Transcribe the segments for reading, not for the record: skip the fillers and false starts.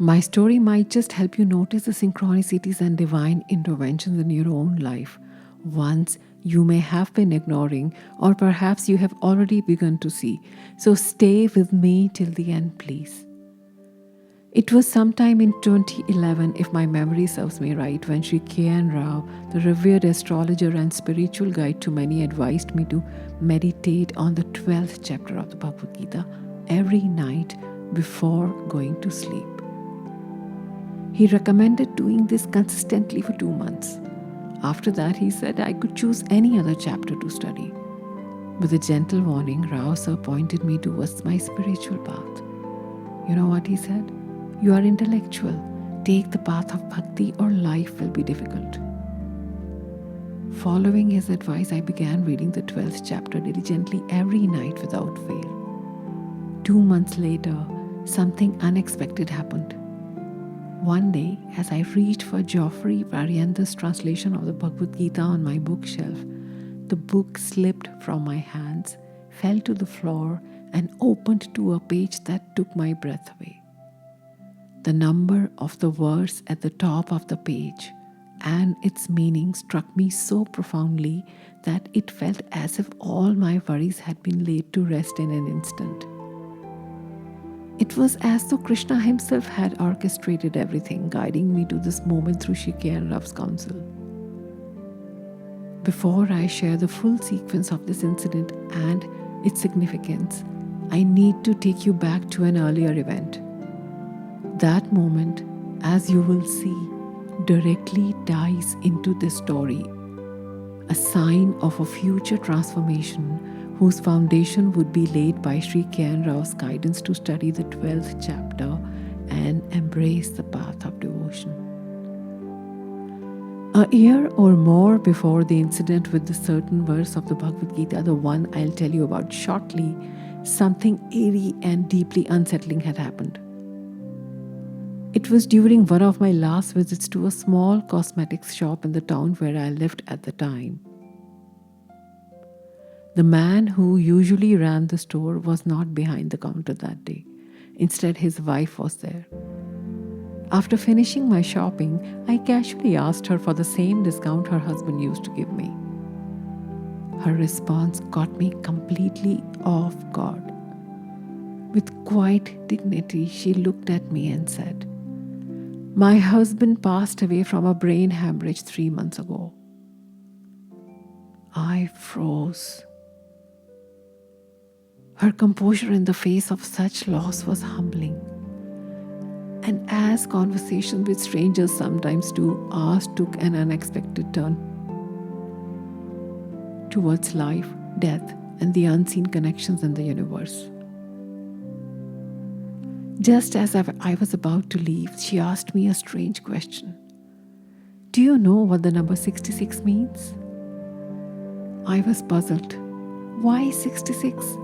My story might just help you notice the synchronicities and divine interventions in your own life, ones you may have been ignoring, or perhaps you have already begun to see. So stay with me till the end, please. It was sometime in 2011, if my memory serves me right, when Shri K.N., the revered astrologer and spiritual guide to many, advised me to meditate on the 12th chapter of the Bhagavad Gita every night before going to sleep. He recommended doing this consistently for 2 months. After that, he said I could choose any other chapter to study. With a gentle warning, Rao sir pointed me towards my spiritual path. You know what he said? You are intellectual. Take the path of bhakti or life will be difficult. Following his advice, I began reading the 12th chapter diligently every night without fail. 2 months later, something unexpected happened. One day, as I reached for Geoffrey Varianda's translation of the Bhagavad Gita on my bookshelf, the book slipped from my hands, fell to the floor, and opened to a page that took my breath away. The number of the verse at the top of the page and its meaning struck me so profoundly that it felt as if all my worries had been laid to rest in an instant. It was as though Krishna himself had orchestrated everything, guiding me to this moment through Shri K.N.'s counsel. Before I share the full sequence of this incident and its significance, I need to take you back to an earlier event. That moment, as you will see, directly ties into this story, a sign of a future transformation whose foundation would be laid by Shri K.N.'s guidance to study the 12th chapter and embrace the path of devotion. A year or more before the incident with the certain verse of the Bhagavad Gita, the one I'll tell you about shortly, something eerie and deeply unsettling had happened. It was during one of my last visits to a small cosmetics shop in the town where I lived at the time. The man who usually ran the store was not behind the counter that day. Instead, his wife was there. After finishing my shopping, I casually asked her for the same discount her husband used to give me. Her response caught me completely off guard. With quiet dignity, she looked at me and said, "My husband passed away from a brain hemorrhage 3 months ago." I froze. Her composure in the face of such loss was humbling. And as conversations with strangers sometimes do, ours took an unexpected turn towards life, death, and the unseen connections in the universe. Just as I was about to leave, she asked me a strange question. "Do you know what the number 66 means?" I was puzzled. Why 66?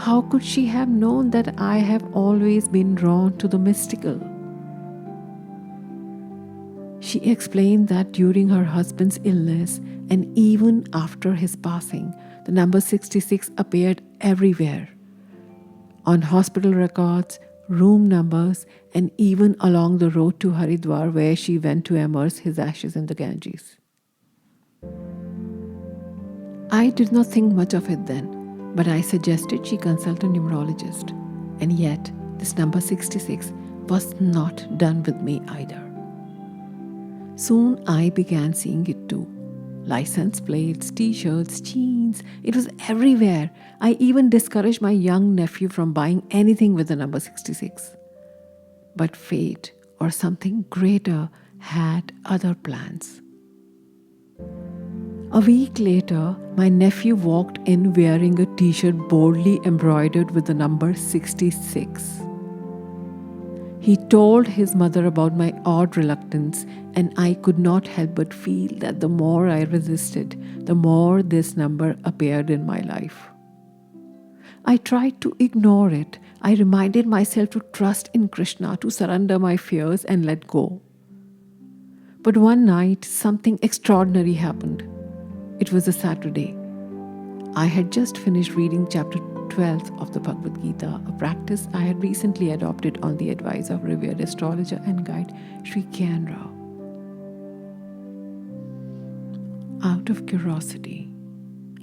How could she have known that I have always been drawn to the mystical? She explained that during her husband's illness and even after his passing, the number 66 appeared everywhere. On hospital records, room numbers, and even along the road to Haridwar where she went to immerse his ashes in the Ganges. I did not think much of it then, but I suggested she consult a numerologist. And yet, this number 66 was not done with me either. Soon I began seeing it too. License plates, t-shirts, jeans, it was everywhere. I even discouraged my young nephew from buying anything with the number 66. But fate, or something greater, had other plans. A week later, my nephew walked in wearing a t-shirt boldly embroidered with the number 66. He told his mother about my odd reluctance, and I could not help but feel that the more I resisted, the more this number appeared in my life. I tried to ignore it. I reminded myself to trust in Krishna, to surrender my fears and let go. But one night, something extraordinary happened. It was a Saturday. I had just finished reading chapter 12th of the Bhagavad Gita, a practice I had recently adopted on the advice of revered astrologer and guide Shri K.N. Out of curiosity,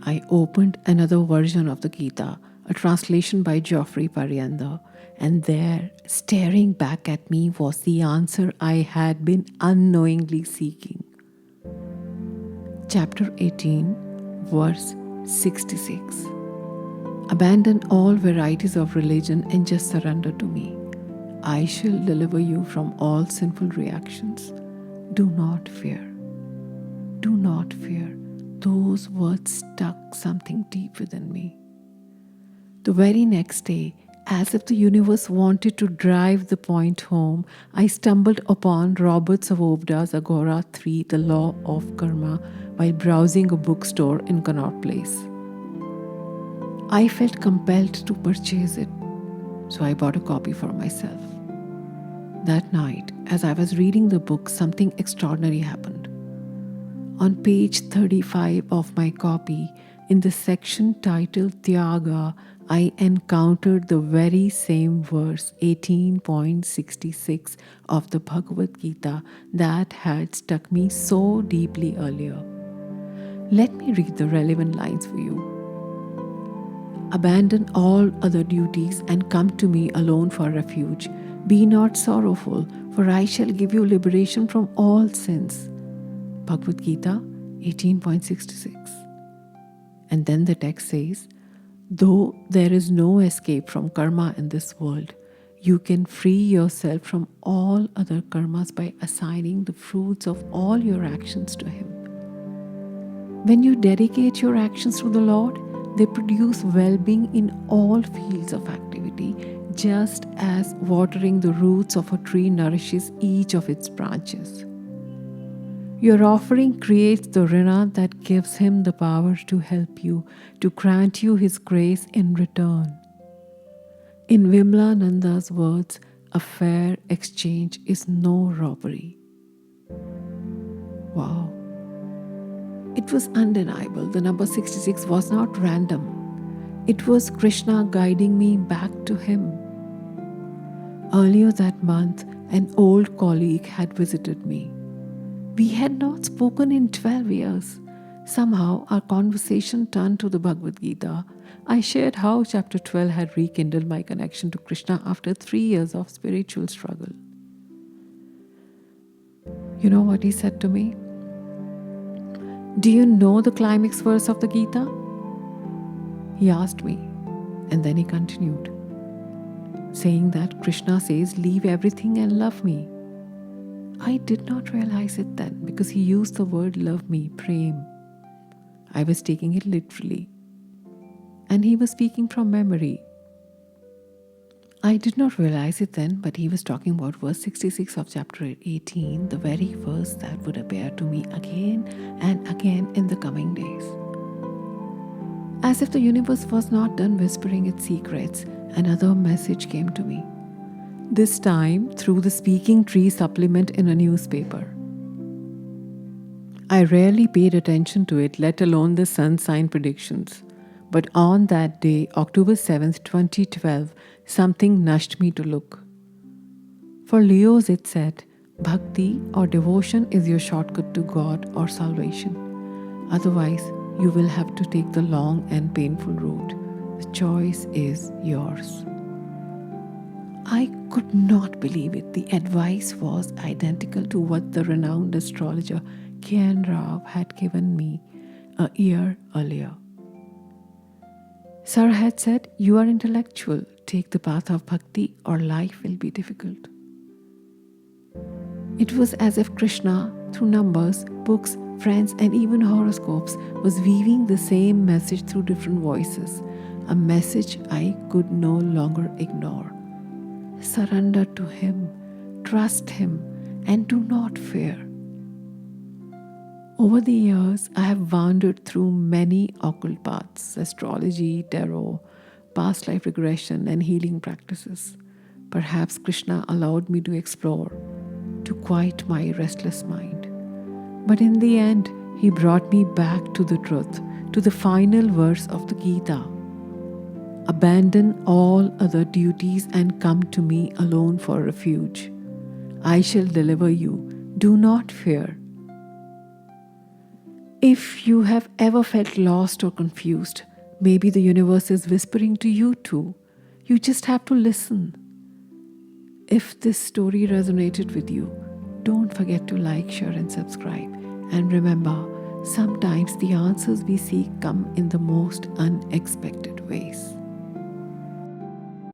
I opened another version of the Gita, a translation by Geoffrey Pariander, and there, staring back at me, was the answer I had been unknowingly seeking. Chapter 18, verse 66. Abandon all varieties of religion and just surrender to me. I shall deliver you from all sinful reactions. Do not fear. Do not fear. Those words stuck something deep within me. The very next day, as if the universe wanted to drive the point home, I stumbled upon Robert Savovda's Agora 3, The Law of Karma, while browsing a bookstore in Connaught Place. I felt compelled to purchase it, so I bought a copy for myself. That night, as I was reading the book, something extraordinary happened. On page 35 of my copy, in the section titled Tyaga, I encountered the very same verse, 18.66 of the Bhagavad Gita, that had struck me so deeply earlier. Let me read the relevant lines for you. Abandon all other duties and come to me alone for refuge. Be not sorrowful, for I shall give you liberation from all sins. Bhagavad Gita 18.66. And then the text says, though there is no escape from karma in this world, you can free yourself from all other karmas by assigning the fruits of all your actions to Him. When you dedicate your actions to the Lord, they produce well-being in all fields of activity, just as watering the roots of a tree nourishes each of its branches. Your offering creates the rina that gives Him the power to help you, to grant you His grace in return. In Vimla Nanda's words, a fair exchange is no robbery. Wow. It was undeniable. The number 66 was not random. It was Krishna guiding me back to Him. Earlier that month, an old colleague had visited me. We had not spoken in 12 years. Somehow, our conversation turned to the Bhagavad Gita. I shared how chapter 12 had rekindled my connection to Krishna after 3 years of spiritual struggle. You know what he said to me? Do you know the climax verse of the Gita? He asked me, and then he continued, saying that Krishna says, leave everything and love me. I did not realize it then because he used the word love me, prem. I was taking it literally. And he was speaking from memory. I did not realize it then, but he was talking about verse 66 of chapter 18, the very verse that would appear to me again and again in the coming days. As if the universe was not done whispering its secrets, another message came to me. This time through the speaking tree supplement in a newspaper. I rarely paid attention to it, let alone the sun sign predictions. But on that day, October 7th, 2012, something nudged me to look. For Leos, it said, Bhakti or devotion is your shortcut to God or salvation. Otherwise, you will have to take the long and painful route. The choice is yours. I could not believe it. The advice was identical to what the renowned astrologer K.N. had given me a year earlier. Sir had said, you are intellectual, take the path of bhakti or life will be difficult. It was as if Krishna, through numbers, books, friends and even horoscopes, was weaving the same message through different voices, a message I could no longer ignore. Surrender to Him, trust Him, and do not fear. Over the years, I have wandered through many occult paths, astrology, tarot, past life regression, and healing practices. Perhaps Krishna allowed me to explore, to quiet my restless mind. But in the end, He brought me back to the truth, to the final verse of the Gita. Abandon all other duties and come to me alone for refuge. I shall deliver you. Do not fear. If you have ever felt lost or confused, maybe the universe is whispering to you too. You just have to listen. If this story resonated with you, don't forget to like, share, and subscribe. And remember, sometimes the answers we seek come in the most unexpected ways.